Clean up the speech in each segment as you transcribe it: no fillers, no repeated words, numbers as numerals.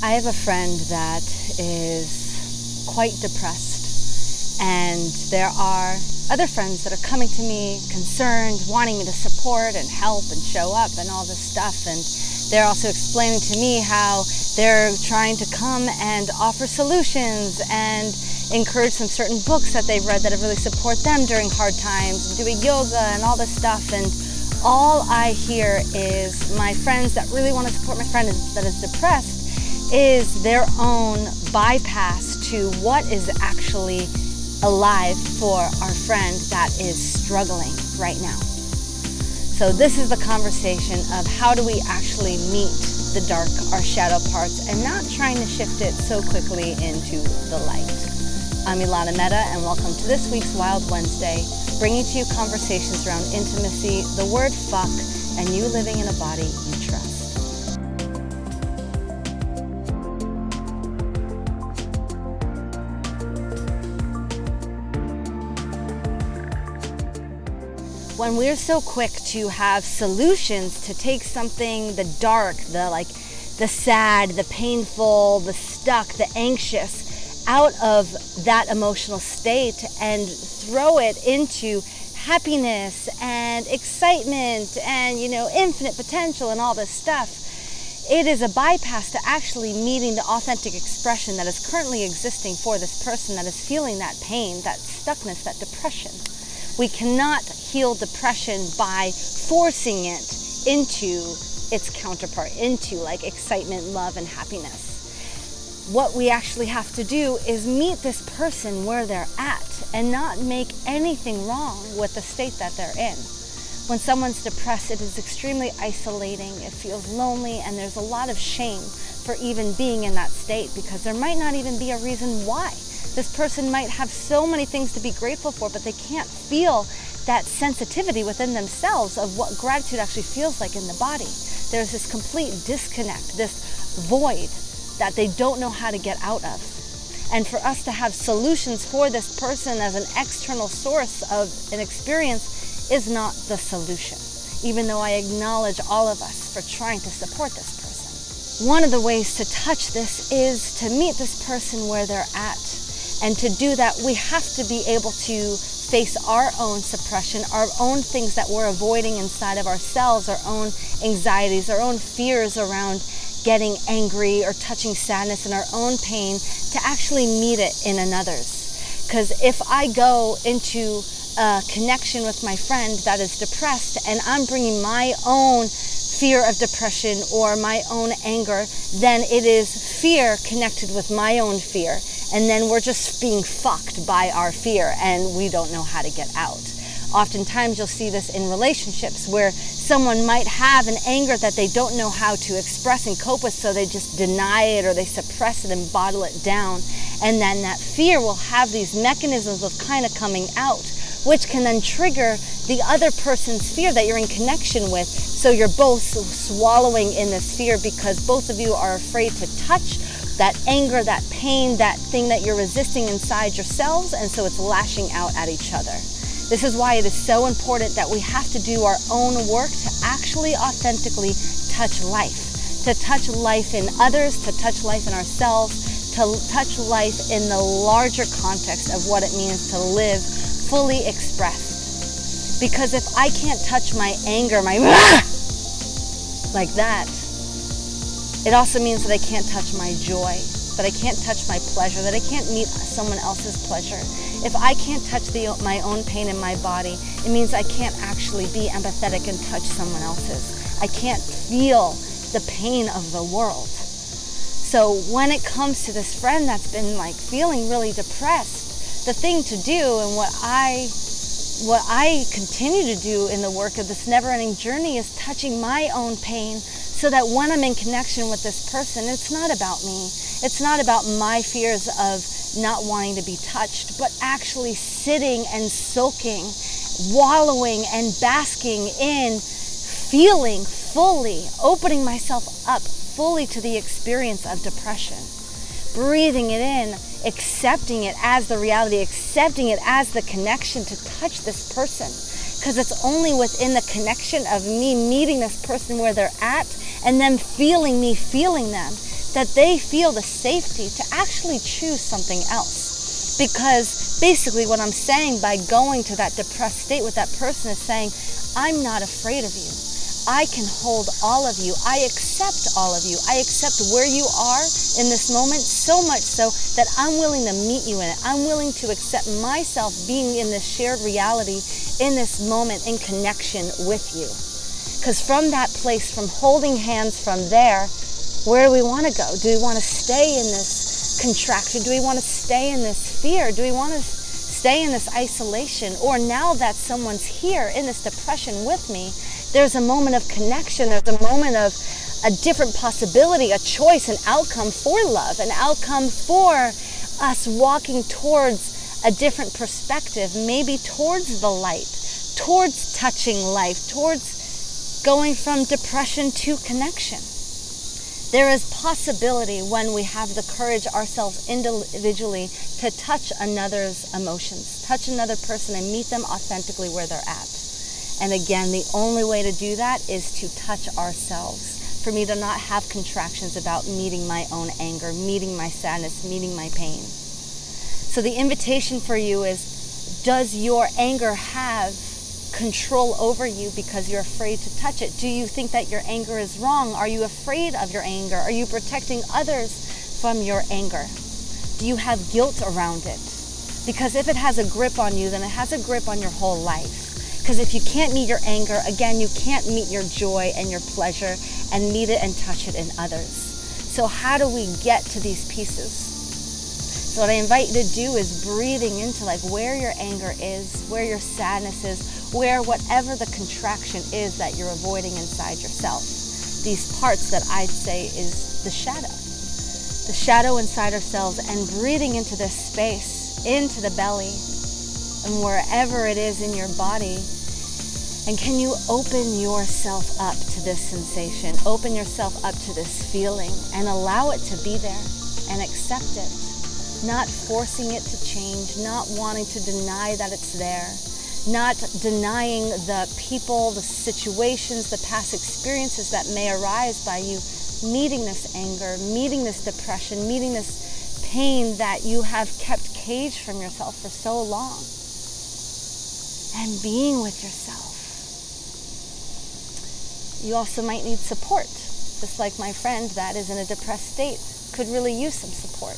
I have a friend that is quite depressed, and there are other friends that are coming to me concerned, wanting me to support and help and show up and all this stuff. And they're also explaining to me how they're trying to come and offer solutions and encourage some certain books that they've read that have really support them during hard times, doing yoga and all this stuff. And all I hear is my friends that really want to support my friend that is depressed is their own bypass to what is actually alive for our friend that is struggling right now. So this is the conversation of how do we actually meet the dark, our shadow parts, and not trying to shift it so quickly into the light. I'm Elana Meta, and welcome to this week's Wild Wednesday, bringing to you conversations around intimacy, the word fuck, and you living in a body you trust. When we're so quick to have solutions to take something, the dark, the sad, the painful, the stuck, the anxious, out of that emotional state and throw it into happiness and excitement and, infinite potential and all this stuff, it is a bypass to actually meeting the authentic expression that is currently existing for this person that is feeling that pain, that stuckness, that depression. We cannot heal depression by forcing it into its counterpart, into excitement, love, and happiness. What we actually have to do is meet this person where they're at and not make anything wrong with the state that they're in. When someone's depressed, it is extremely isolating, it feels lonely, and there's a lot of shame for even being in that state because there might not even be a reason why. This person might have so many things to be grateful for, but they can't feel that sensitivity within themselves of what gratitude actually feels like in the body. There's this complete disconnect, this void that they don't know how to get out of. And for us to have solutions for this person as an external source of an experience is not the solution, even though I acknowledge all of us for trying to support this person. One of the ways to touch this is to meet this person where they're at. And to do that, we have to be able to face our own suppression, our own things that we're avoiding inside of ourselves, our own anxieties, our own fears around getting angry or touching sadness and our own pain, to actually meet it in another's. Because if I go into a connection with my friend that is depressed and I'm bringing my own fear of depression or my own anger, then it is fear connected with my own fear. And then we're just being fucked by our fear and we don't know how to get out. Oftentimes you'll see this in relationships where someone might have an anger that they don't know how to express and cope with, so they just deny it or they suppress it and bottle it down. And then that fear will have these mechanisms of kind of coming out, which can then trigger the other person's fear that you're in connection with. So you're both swallowing in this fear because both of you are afraid to touch that anger, that pain, that thing that you're resisting inside yourselves, and so it's lashing out at each other. This is why it is so important that we have to do our own work to actually authentically touch life. To touch life in others, to touch life in ourselves, to touch life in the larger context of what it means to live fully expressed. Because if I can't touch my anger, my like that, it also means that I can't touch my joy, that I can't touch my pleasure, that I can't meet someone else's pleasure. If I can't touch my own pain in my body, it means I can't actually be empathetic and touch someone else's. I can't feel the pain of the world. So when it comes to this friend that's been feeling really depressed, the thing to do and what I continue to do in the work of this never-ending journey is touching my own pain, so that when I'm in connection with this person, it's not about me. It's not about my fears of not wanting to be touched, but actually sitting and soaking, wallowing and basking in, feeling fully, opening myself up fully to the experience of depression. Breathing it in, accepting it as the reality, accepting it as the connection to touch this person. Because it's only within the connection of me meeting this person where they're at and them feeling me feeling them that they feel the safety to actually choose something else. Because basically what I'm saying by going to that depressed state with that person is saying, I'm not afraid of you. I can hold all of you. I accept all of you. I accept where you are in this moment, so much so that I'm willing to meet you in it. I'm willing to accept myself being in this shared reality in this moment in connection with you. Because from that place, from holding hands from there, where do we want to go? Do we want to stay in this contraction? Do we want to stay in this fear? Do we want to stay in this isolation? Or now that someone's here in this depression with me, there's a moment of connection, there's a moment of a different possibility, a choice, an outcome for love, an outcome for us walking towards a different perspective, maybe towards the light, towards touching life, towards going from depression to connection. There is possibility when we have the courage ourselves individually to touch another's emotions, touch another person and meet them authentically where they're at. And again, the only way to do that is to touch ourselves. For me to not have contractions about meeting my own anger, meeting my sadness, meeting my pain. So the invitation for you is, does your anger have control over you because you're afraid to touch it? Do you think that your anger is wrong? Are you afraid of your anger? Are you protecting others from your anger? Do you have guilt around it? Because if it has a grip on you, then it has a grip on your whole life. Because if you can't meet your anger, again, you can't meet your joy and your pleasure and meet it and touch it in others. So how do we get to these pieces? So what I invite you to do is breathing into like where your anger is, where your sadness is, where whatever the contraction is that you're avoiding inside yourself. These parts that I'd say is the shadow inside ourselves, and breathing into this space, into the belly, and wherever it is in your body. And can you open yourself up to this sensation, open yourself up to this feeling, and allow it to be there and accept it, not forcing it to change, not wanting to deny that it's there, not denying the people, the situations, the past experiences that may arise by you meeting this anger, meeting this depression, meeting this pain that you have kept caged from yourself for so long. And being with yourself. You also might need support, just like my friend that is in a depressed state could really use some support.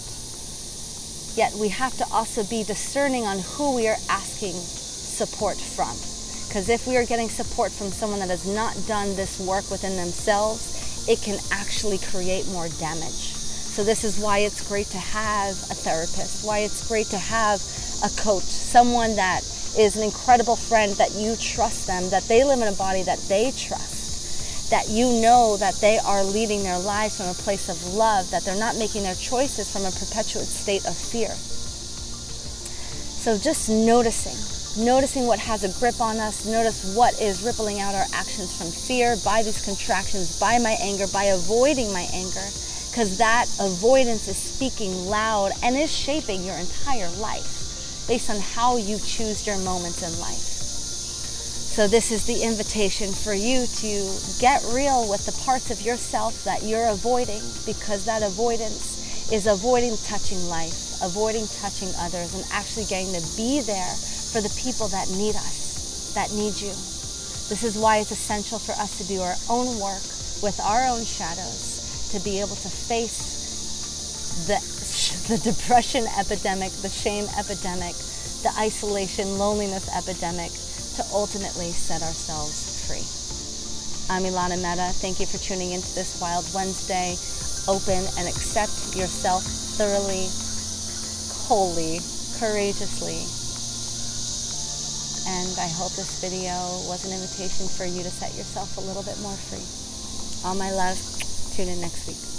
Yet we have to also be discerning on who we are asking support from. Because if we are getting support from someone that has not done this work within themselves, it can actually create more damage. So this is why it's great to have a therapist, why it's great to have a coach, someone that is an incredible friend, that you trust them, that they live in a body that they trust, that you know that they are leading their lives from a place of love, that they're not making their choices from a perpetuate state of fear. So just noticing what has a grip on us, notice what is rippling out our actions from fear, by these contractions, by my anger, by avoiding my anger, because that avoidance is speaking loud and is shaping your entire life based on how you choose your moments in life. So this is the invitation for you to get real with the parts of yourself that you're avoiding, because that avoidance is avoiding touching life, avoiding touching others, and actually getting to be there for the people that need us, that need you. This is why it's essential for us to do our own work with our own shadows, to be able to face the depression epidemic, the shame epidemic, the isolation, loneliness epidemic, to ultimately set ourselves free. I'm Elana Meta. Thank you for tuning into this Wild Wednesday. Open and accept yourself thoroughly, wholly, courageously. And I hope this video was an invitation for you to set yourself a little bit more free. All my love. Tune in next week.